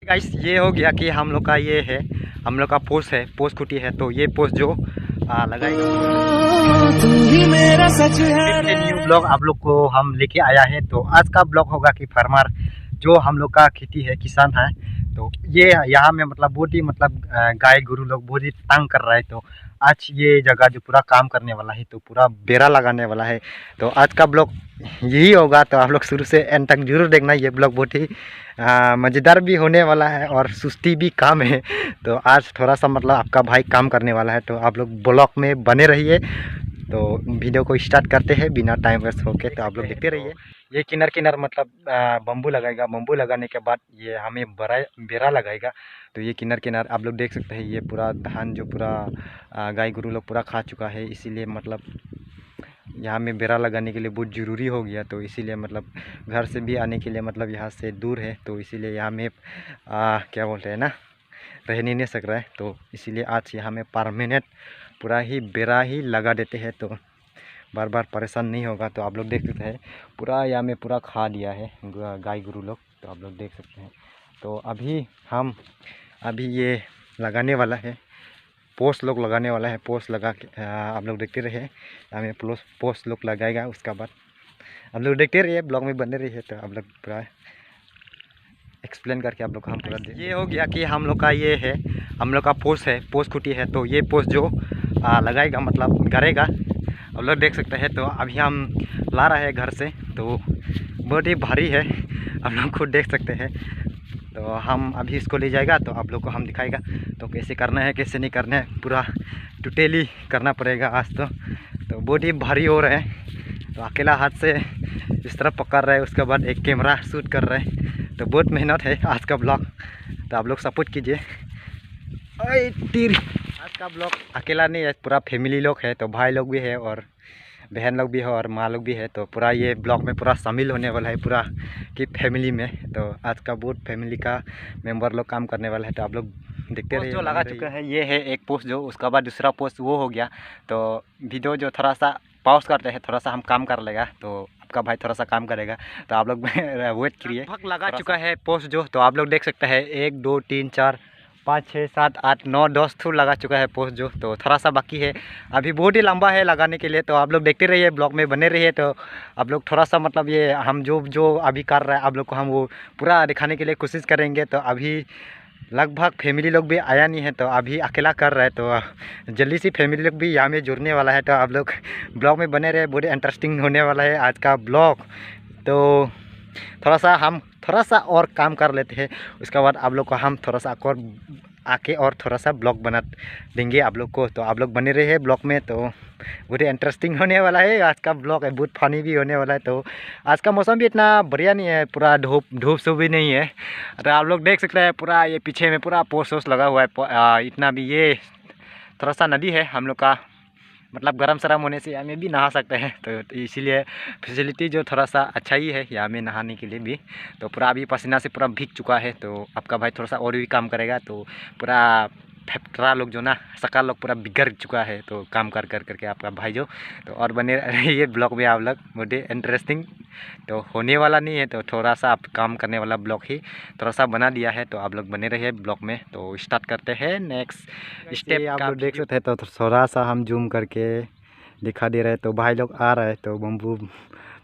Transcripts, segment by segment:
Guys ये हो गया कि हम लोग का ये है, हम लोग का पोस्ट है, पोस्ट खुटी है। तो ये पोस्ट जो लगाएगा न्यू ब्लॉग आप लोग को हम लेके आया है। तो आज का ब्लॉग होगा कि फार्मर जो हम लोग का खेती है, किसान है। तो ये यहाँ में मतलब बहुत ही मतलब गाय गुरु लोग बहुत ही तंग कर रहा है। तो आज ये जगह जो पूरा काम करने वाला है, तो पूरा बेरा लगाने वाला है। तो आज का ब्लॉग यही होगा। तो आप लोग शुरू से एंड तक जरूर देखना। ये ब्लॉग बहुत ही मज़ेदार भी होने वाला है और सुस्ती भी काम है। तो आज थोड़ा सा मतलब आपका भाई काम करने वाला है। तो आप लोग ब्लॉग में बने रहिए। तो वीडियो को स्टार्ट करते हैं बिना टाइम वेस्ट होके। तो आप लोग देखते रहिए। ये किनार किनार मतलब बम्बू लगाएगा। बम्बू लगाने के बाद ये हमें बड़ा बेरा लगाएगा। तो ये किनार किनार आप लोग देख सकते हैं, ये पूरा धान जो पूरा गाय गुरु लोग पूरा खा चुका है। इसीलिए मतलब यहाँ में बेरा लगाने के लिए बहुत ज़रूरी हो गया। तो इसीलिए मतलब घर से भी आने के लिए मतलब यहाँ से दूर है। तो इसीलिए यहाँ में क्या बोलते हैं ना, रह नहीं सक रहा है। तो इसीलिए आज यहाँ में परमानेंट पूरा ही बेरा ही लगा देते हैं। तो बार बार परेशान नहीं होगा। तो आप लोग देख सकते हैं पूरा यहाँ में पूरा खा लिया है गाय गुरु लोग। तो आप लोग देख सकते हैं। तो अभी ये लगाने वाला है, पोस्ट लोग लगाने वाला है। पोस्ट लगा के आप लोग देखते रहिए। हमें पोस्ट लोग लगाएगा। उसका बाद आप लोग देखते रहिए, ब्लॉग में बने रहिए। तो आप लोग पूरा एक्सप्लेन करके आप लोग हम पूरा ये हो गया कि हम लोग का ये है, हम लोग का पोस्ट है, पोस्ट खुटी है। तो ये पोस्ट जो लगाएगा मतलब करेगा, आप लोग देख सकते हैं। तो अभी हम ला रहे हैं घर से। तो बहुत ही भारी है, आप लोग खुद देख सकते हैं। तो हम अभी इसको ले जाएगा तो आप लोग को हम दिखाएगा तो कैसे करना है कैसे नहीं करना है, पूरा टोटली करना पड़ेगा आज। तो बहुत ही भारी हो रहा है। तो अकेला हाथ से इस तरह पकड़ रहे हैं, उसके बाद एक कैमरा शूट कर रहे हैं। तो बहुत मेहनत है आज का ब्लॉग। तो आप लोग सपोर्ट कीजिए। ओए तीर, आज का ब्लॉग अकेला नहीं है, पूरा फैमिली लोग है। तो भाई लोग भी है और बहन लोग भी है और माँ लोग भी है। तो पूरा ये ब्लॉग में पूरा शामिल होने वाला है पूरा की फैमिली में। तो आज का बहुत फैमिली का मेंबर लोग काम करने वाला है। तो आप लोग देखते रहिए। जो लगा चुका है ये है एक पोस्ट, जो उसका बाद दूसरा पोस्ट वो हो गया। तो वीडियो जो थोड़ा सा पॉज करते हैं, थोड़ा सा हम काम कर लेगा। तो आपका भाई थोड़ा सा काम करेगा। तो आप लोग वेट करिए। लगा चुका है पोस्ट जो, तो आप लोग देख सकते हैं 1 2 3 4 5 6 7 8 9 10 थू लगा चुका है पोस्ट जो। तो थोड़ा सा बाकी है, अभी बहुत ही लंबा है लगाने के लिए। तो आप लोग देखते रहिए, ब्लॉग में बने रहिए। तो आप लोग थोड़ा सा मतलब ये हम जो जो अभी कर रहे हैं आप लोग को हम वो पूरा दिखाने के लिए कोशिश करेंगे। तो अभी लगभग फैमिली लोग भी आया नहीं है, तो अभी अकेला कर रहा है। तो जल्दी से फैमिली लोग भी यहाँ में जुड़ने वाला है। तो आप लोग ब्लॉग में बने रहे, बहुत इंटरेस्टिंग होने वाला है आज का ब्लॉग। तो थोड़ा सा और काम कर लेते हैं, उसके बाद आप लोग को हम थोड़ा सा और आके और थोड़ा सा ब्लॉग बना देंगे आप लोग को। तो आप लोग बने रहे ब्लॉग में। तो बहुत इंटरेस्टिंग होने वाला है आज का ब्लॉग है, बहुत फनी भी होने वाला है। तो आज का मौसम भी इतना बढ़िया नहीं है, पूरा धूप सो भी नहीं है। तो आप लोग देख सकते हैं पूरा ये पीछे में पूरा पोस्ट वोस्ट लगा हुआ है। इतना भी ये थोड़ा सा नदी है हम लोग का, मतलब गर्म शर्म होने से यहाँ में भी नहा सकते हैं। तो इसीलिए फैसिलिटी जो थोड़ा सा अच्छा ही है यहाँ में नहाने के लिए भी। तो पूरा अभी पसीना से पूरा भीग चुका है। तो आपका भाई थोड़ा सा और भी काम करेगा। तो पूरा फेफड़ा लोग जो ना शक्ल लोग पूरा बिगड़ चुका है, तो काम कर कर करके आपका भाई जो। तो और बने रहिए ब्लॉग में आप लोग, बहुत इंटरेस्टिंग तो होने वाला नहीं है। तो थोड़ा सा आप काम करने वाला ब्लॉग ही थोड़ा सा बना दिया है। तो आप लोग बने रहिए ब्लॉग में। तो स्टार्ट करते हैं नेक्स्ट स्टेप। आप लोग देख सकते हैं। तो थोड़ा सा हम जूम करके दिखा दे रहे हैं। तो भाई लोग आ रहा है, तो बम्बू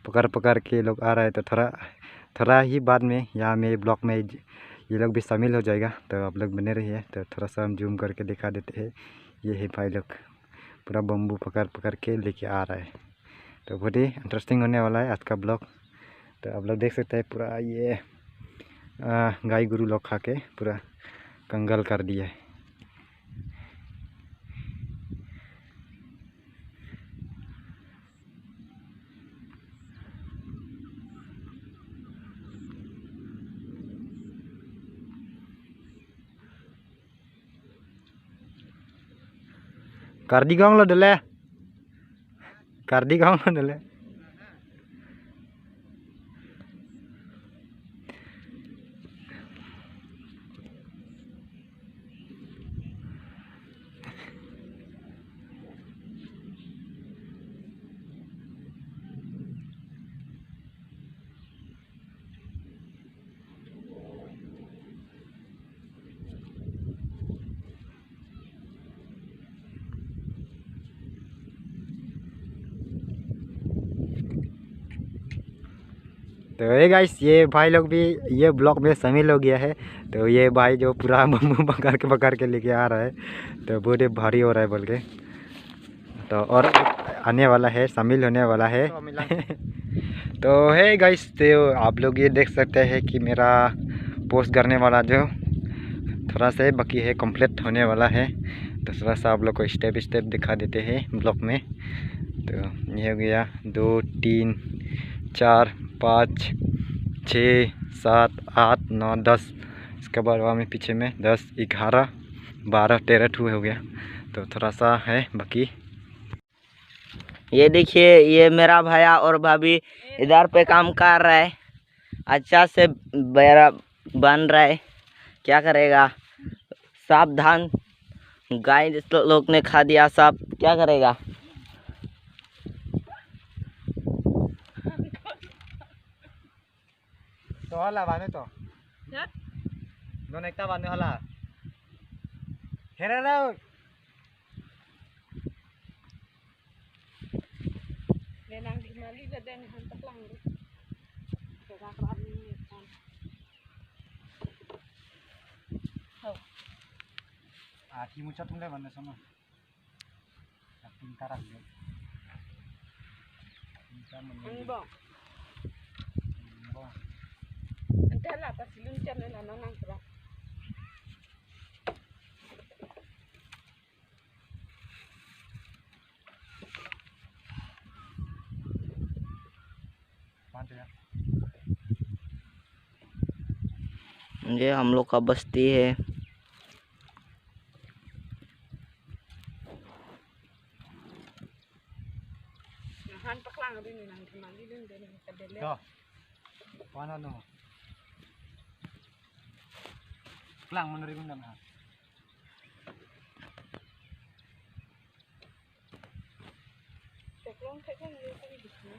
पकड़ पकड़ के लोग आ रहा है। तो थोड़ा ही बाद में यहाँ में ब्लॉग में ये लोग भी शामिल हो जाएगा। तो आप लोग बने रहिए। तो थोड़ा सा हम जूम करके दिखा देते हैं। ये है भाई लोग पूरा बम्बू पकड़ पकड़ के लेके आ रहा है। तो बहुत ही इंटरेस्टिंग होने वाला है आज का ब्लॉग। तो आप लोग देख सकते हैं पूरा ये गाय गुरु लोग खा के पूरा कंगाल कर दिया है। Kardigong lo dulu, kardigong lo dulu. तो ये गाइस ये भाई लोग भी ये ब्लॉग में शामिल हो गया है। तो ये भाई जो पूरा बम्बू पकड़ के लेके आ रहा है, तो बहुत ही भारी हो रहा है बोल के। तो और आने वाला है, शामिल होने वाला है। तो है गाइस, तो आप लोग ये देख सकते हैं कि मेरा पोस्ट करने वाला जो थोड़ा सा बाकी है, कंप्लीट होने वाला है। तो थोड़ा सा आप लोग को स्टेप स्टेप दिखा देते हैं ब्लॉग में। तो ये हो गया 2 3 4 5 6 7 8 9 10, इसके बाद वहाँ में पीछे में 10 11 12 13 ठू हो गया। तो थोड़ा सा है बाकी। ये देखिए, ये मेरा भैया और भाभी इधर पे काम कर रहा है, अच्छा से बेरा बन रहा है। क्या करेगा, सावधान, गाय लोग ने खा दिया सब, क्या करेगा। तो हला बाने तो दोन एकटा बाने हला हेरे ना आखी मुचा तुमले भन्ने सम tingkara dia bisa menunggu entahlah pas luncar na nang pra ये हम लोग का बस्ती है। han paklang rin ni nang mali din din kadele to paano no klang menurut guna ha teklong ni kan bisnya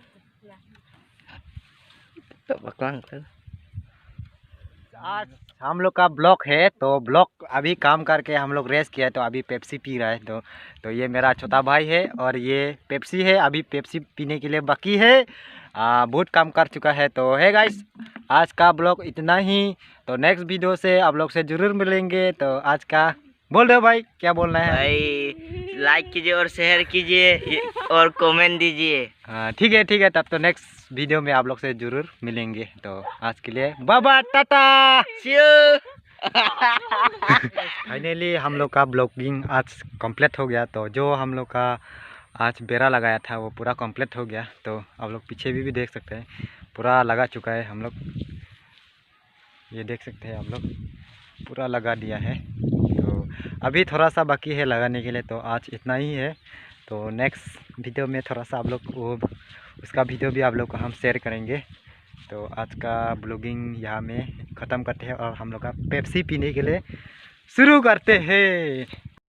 ya तो पकड़ कर आज हम लोग का ब्लॉक है। तो ब्लॉक अभी काम करके हम लोग रेस्ट किया है, तो अभी पेप्सी पी रहा है। तो ये मेरा छोटा भाई है और ये पेप्सी है, अभी पेप्सी पीने के लिए बाकी है। बहुत काम कर चुका है। तो है गाइस, आज का ब्लॉग इतना ही। तो नेक्स्ट वीडियो से आप लोग से ज़रूर मिलेंगे। तो आज का बोल रहे हो भाई, क्या बोलना है भाई? लाइक कीजिए और शेयर कीजिए और कमेंट दीजिए। हाँ ठीक है। तब तो नेक्स्ट वीडियो में आप लोग से ज़रूर मिलेंगे। तो आज के लिए bye tata see you. Finally हम लोग का ब्लॉगिंग आज कंप्लीट हो गया। तो जो हम लोग का आज बेरा लगाया था वो पूरा कंप्लीट हो गया। तो आप लोग पीछे भी देख सकते हैं, पूरा लगा चुका है हम लोग। ये देख सकते हैं आप लोग, पूरा लगा दिया है। तो अभी थोड़ा सा बाकी है लगाने के लिए। तो आज इतना ही है। तो नेक्स्ट वीडियो में थोड़ा सा आप लोग वो उसका वीडियो भी आप लोग को हम शेयर करेंगे। तो आज का ब्लॉगिंग यहाँ में ख़त्म करते हैं और हम लोग का पेप्सी पीने के लिए शुरू करते हैं।